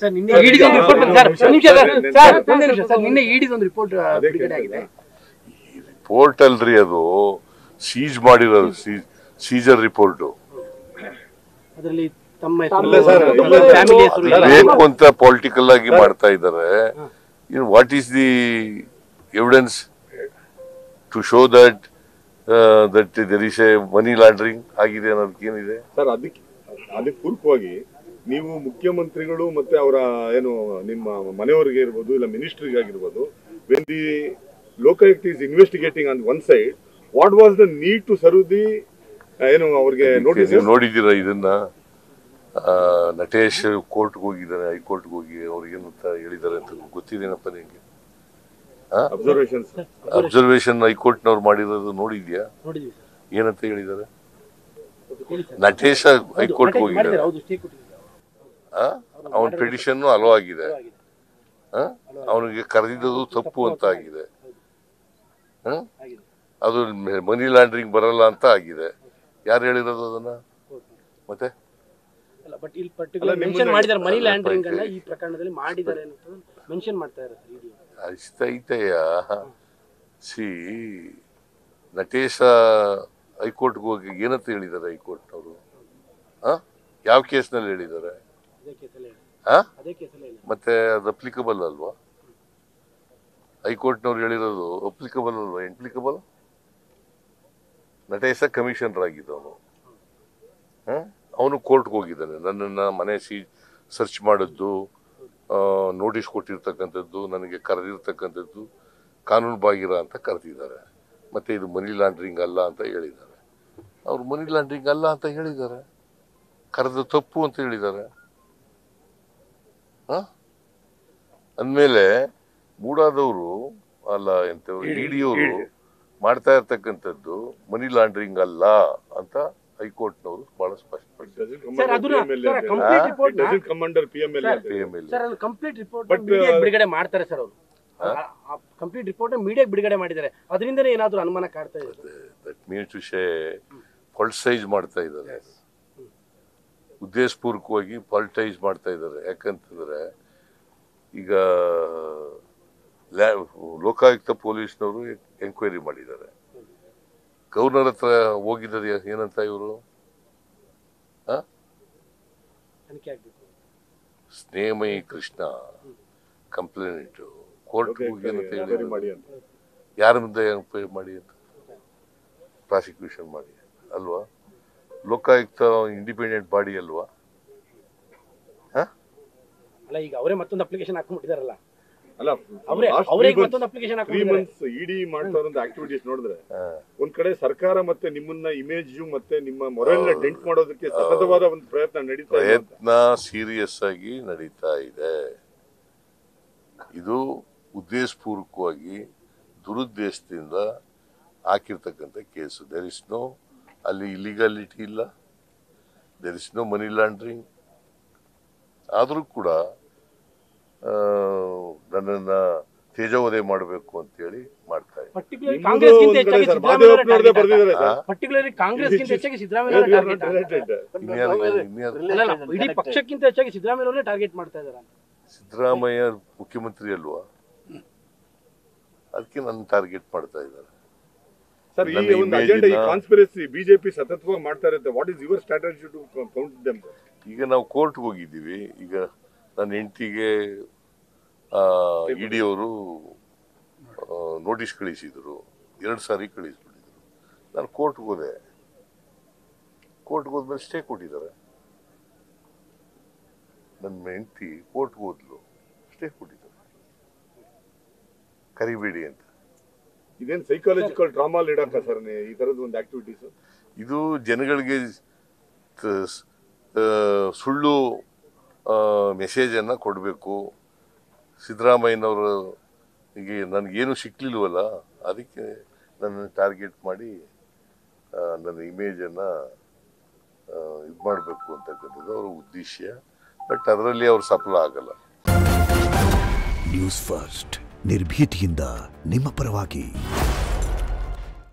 Sir ನಿನ್ನೆ ಇಡಿ ಒಂದು report sir ನಿನ್ನೆ ಇಡಿ ಒಂದು ರಿಪೋರ್ಟ್ ಬಿಡುಗಡೆ ಆಗಿದೆ. ರಿಪೋರ್ಟ್ ಅಲ್ರಿ, ಅದು ಸೀಜ್ ಮಾಡಿರೋದು, ಸೀಜರ್ ರಿಪೋರ್ಟ್. ಅದರಲ್ಲಿ ತಮ್ಮ ಬೇಕು ಅಂತ ಪೊಲಿಟಿಕಲ್ ಆಗಿ ಮಾಡ್ತಾ ಇದ್ದಾರೆ. What is the evidence to show that there is a money laundering ಆಗಿದೆ ಅನ್ನೋದಕ್ಕೆ ಏನಿದೆ ಸರ್? ಅದಕ್ಕೆ ಪೂರ್ವಕವಾಗಿ ನೀವು ಮುಖ್ಯಮಂತ್ರಿಗಳು ಮತ್ತೆ ಅವರ ಏನು ನಿಮ್ಮ ಮನೆಯವರಿಗೆ ಇರ್ಬೋದು, ಇಲ್ಲ ಮಿನಿಸ್ಟ್ರಿಗೆ ಆಗಿರ್ಬೋದು, when the Lokayukta is investigating on one side, what was the need to serve the ಏನು ಅವ್ರಿಗೆ ನೋಟಿಸ್? ನೋಡಿದ್ದೀರಾ ಇದನ್ನ? ನಟೇಶ್ ಕೋರ್ಟ್ಗೆ ಹೋಗಿದ್ದಾರೆ, ಹೈಕೋರ್ಟ್ಗೆ ಹೋಗಿ ಅವ್ರಿಗೇನಂತ ಹೇಳಿದ್ದಾರೆ ಅಂತ ಗೊತ್ತಿದೇನಪ್ಪ ನಿಮಗೆ? ಅಬ್ಸರ್ವೇಷನ್ ಹೈಕೋರ್ಟ್ನವ್ರು ಮಾಡಿರೋದು ನೋಡಿದ್ಯಾ? ಏನಂತ ಹೇಳಿದ್ದಾರೆ? ನಟೇಶ ಹೈಕೋರ್ಟ್ ಹೋಗಿದ್ದಾರೆ, ಅವನ ಪಿಟಿಷನ್ ಅಲೋ ಆಗಿದೆ, ಅವನಿಗೆ ಕರೆದಿದ್ದು ತಪ್ಪು ಅಂತ ಆಗಿದೆ, ಅದು ಮನಿ ಲಾಂಡ್ರಿಂಗ್ ಬರಲ್ಲ ಅಂತ ಆಗಿದೆ. ಯಾರು ಹೇಳಿರೋದು ಅದನ್ನ? ಮತ್ತೆ ಮನಿ ಲ್ಯಾಂಡ್ರಿಂಗ್ ಅನ್ನ ಈ ಪ್ರಕರಣದಲ್ಲಿ ಮಾಡಿದ್ದಾರೆ ಅಂತ ಮೆನ್ಷನ್ ಮಾಡ್ತಾ ಇದ್ದಾರೆ. ಅಷ್ಟೈತೆಯ ಸಿ ನಟೇಶ ಹೈಕೋರ್ಟ್ಗೆ ಹೋಗಿ ಏನಂತ ಹೇಳಿದ್ದಾರೆ ಹೈಕೋರ್ಟ್ನವರು? ಯಾವ ಕೇಸ್ನಲ್ಲಿ ಹೇಳಿದ್ದಾರೆ? ಮತ್ತೆ ಅದು ಅಪ್ಲಿಕಬಲ್ ಅಲ್ವಾ? ಹೈಕೋರ್ಟ್ನವ್ರು ಹೇಳಿರೋದು ಅಪ್ಲಿಕಬಲ್ ಅಲ್ವಾ? ಇಂಪ್ಲಿಕಬಲ್? ನಟೇಶ ಕಮಿಷನರ್ ಆಗಿದ್ದವನು, ಅವನು ಕೋರ್ಟ್ಗೆ ಹೋಗಿದ್ದಾನೆ. ನನ್ನನ್ನು ಮನೆ ಸರ್ಚ್ ಮಾಡಿದ್ದು, ನೋಟಿಸ್ ಕೊಟ್ಟಿರ್ತಕ್ಕಂಥದ್ದು, ನನಗೆ ಕರೆದಿರ್ತಕ್ಕಂಥದ್ದು ಕಾನೂನು ಬಾಹಿರ ಅಂತ ಕರೆದಿದ್ದಾರೆ. ಮತ್ತೆ ಇದು ಮನಿ ಲಾಂಡ್ರಿಂಗ್ ಅಲ್ಲ ಅಂತ ಹೇಳಿದ್ದಾರೆ. ಅವ್ರು ಮನಿ ಲಾಂಡ್ರಿಂಗ್ ಅಲ್ಲ ಅಂತ ಹೇಳಿದ್ದಾರೆ, ಕರೆದ ತಪ್ಪು ಅಂತ ಹೇಳಿದ್ದಾರೆ. ಅಂದಮೇಲೆ ಮೂಡಾದವರು ಅಲ್ಲ ಎಂತವ್ರು, ಇಡಿಯವರು ಮಾಡ್ತಾ ಇರ್ತಕ್ಕಂಥದ್ದು ಮನಿ ಲಾಂಡ್ರಿಂಗ್ ಅಲ್ಲ ಅಂತ ಹೈಕೋರ್ಟ್ನವರು ಬಹಳ ಸ್ಪಷ್ಟಪಡಿಸಿದ್ದಾರೆ. ಬಿಡುಗಡೆ ಮಾಡ್ತಾರೆ ಸರ್ ಅವರು, ಕಂಪ್ಲೀಟ್ ರಿಪೋರ್ಟ್ ಮೀಡಿಯಾಗೆ ಬಿಡುಗಡೆ ಮಾಡಿದ್ದಾರೆ. ಅದರಿಂದನೇ ಏನಾದ್ರು ಅನುಮಾನ ಕಾಡ್ತಾ ಇದೆ. ದಟ್ ಮೀನ್ಸ್ ವಿಷಯ ಪಾಲಿಟಿಸೈಸ್ ಮಾಡ್ತಾ ಇದ್ದಾರೆ, ಉದ್ದೇಶಪೂರ್ವಕವಾಗಿ ಪಾಲಿಟೈಸ್ ಮಾಡ್ತಾ ಇದ್ದಾರೆ. ಯಾಕಂತಂದ್ರೆ ಈಗ ಲೋಕಾಯುಕ್ತ ಪೊಲೀಸ್ನವರು ಎಂಕ್ವೈರಿ ಮಾಡಿದ್ದಾರೆ. ಗವರ್ನರ್ ಹತ್ರ ಹೋಗಿದ್ದಾರೆ, ಏನಂತ ಇವರು ಸ್ನೇಹಮಯಿ ಕೃಷ್ಣ ಕಂಪ್ಲೇಂಟ್ ಕೋರ್ಟ್ ಹೋಗಿ ಯಾರ ಮುಂದೆ ಎಂಕ್ವೈರಿ ಮಾಡಿ ಅಂತ ಪ್ರಾಸಿಕ್ಯೂಷನ್ ಮಾಡಿ ಅಲ್ವಾ? ಲೋಕಾಯುಕ್ತ ಇಂಡಿಪೆಂಡೆಂಟ್ ಬಾಡಿ ಅಲ್ವಾ? ಅಲ್ಲ, ಈಗ ಅವರೇ ಮತ್ತೊಂದು ಅಪ್ಲಿಕೇಶನ್ ಹಾಕೊಂಡ್ಬಿಟ್ಟಿದಾರಲ್ಲ. ಇಡಿ ಮಾಡ್ತಾ ಇರೋ ಆಕ್ಟಿವಿಟೀಸ್ ನೋಡಿದ್ರೆ ಒಂದ್ ಕಡೆ ಸರ್ಕಾರ ಮತ್ತೆ ನಿಮ್ಮನ್ನ ಇಮೇಜ್ ಮತ್ತೆ ನಿಮ್ಮ ಮೊರಲ್ನ ಡೆಂಟ್ ಮಾಡೋದಕ್ಕೆ ಸತತವಾದ ಒಂದು ಪ್ರಯತ್ನ ಸೀರಿಯಸ್ ಆಗಿ ನಡೀತಾ ಇದೆ. ಇದು ಉದ್ದೇಶಪೂರ್ವಕವಾಗಿ ದುರುದ್ದೇಶದಿಂದ ಹಾಕಿರ್ತಕ್ಕಂಥ ಕೇಸು. ದೇರ್ ಇಸ್ ನೋ ಅಲ್ಲಿ ಇಲಿಗಾಲಿಟಿ ಇಲ್ಲ, there is no money laundering. ಆದರೂ ಕೂಡ ನನ್ನನ್ನ ತೇಜೋವಧೆ ಮಾಡಬೇಕು ಅಂತೇಳಿ ಮಾಡ್ತಾ ಇದ್ದಾರೆ. ಸಿದ್ದರಾಮಯ್ಯ ಮುಖ್ಯಮಂತ್ರಿ ಅಲ್ವಾ, ಅದಕ್ಕೆ ನನ್ನ ಟಾರ್ಗೆಟ್ ಮಾಡ್ತಾ ಇದ್ದಾರೆ. ಸರ್, ಈ ಒಂದು ಅಜೆಂಡಾ, ಈ ಕಾನ್ಸ್ಪಿರಸಿ ಬಿಜೆಪಿ ಸತತವಾಗಿ ಮಾಡ್ತಾ ಇರುತ್ತೆ. What is your strategy to counter them? ಈಗ ನಾವು ಕೋರ್ಟ್ಗೆ ಹೋಗಿದ್ದೀವಿ. ಈಗ ನನ್ನ ಹೆಂಡತಿಗೆ ಇಡಿ ಅವರು ನೋಟಿಸ್ ಕಳಿಸಿದ್ರು, 2 ಸಾರಿ ಕಳಿಸ್ಬಿಟ್ಟಿದ್ರು. ನಾನು ಕೋರ್ಟ್ಗೆ ಹೋದೆ. ಕೋರ್ಟ್ಗೆ ಹೋದ್ಮೇಲೆ ಸ್ಟೇ ಕೊಟ್ಟಿದ್ದಾರೆ. ನನ್ನ ಹೆಂಡತಿ ಕೋರ್ಟ್ಗೆ ಹೋದ್ಲು, ಸ್ಟೇ ಕೊಟ್ಟಿದ್ದಾರೆ, ಕರಿಬೇಡಿ ಅಂತ. ಇದೇನು ಸೈಕಾಲಜಿಕಲ್ ಡ್ರಾಮಾ ಇಡಕ್ಕ ಸರ್ ಈ ತರದ ಒಂದು ಆಕ್ಟಿವಿಟೀಸ್? ಇದು ಜನಗಳಿಗೆ ಸುಳ್ಳು ಮೆಸೇಜನ್ನು ಕೊಡಬೇಕು. ಸಿದ್ದರಾಮಯ್ಯನವರು ಈಗ ನನಗೇನು ಸಿಕ್ಲಿಲ್ವಲ್ಲ, ಅದಕ್ಕೆ ನನ್ನ ಟಾರ್ಗೆಟ್ ಮಾಡಿ ನನ್ನ ಇಮೇಜನ್ನು ಇದು ಮಾಡಬೇಕು ಅಂತಕ್ಕಂಥದ್ದು ಅವರ ಉದ್ದೇಶ. ಬಟ್ ಅದರಲ್ಲಿ ಅವರು ಸಫಲ ಆಗಲ್ಲ. ನ್ಯೂಸ್ ಫಸ್ಟ್ ನಿರ್ಭೀತಿಯಿಂದ ನಿಮ್ಮ ಪರವಾಗಿ.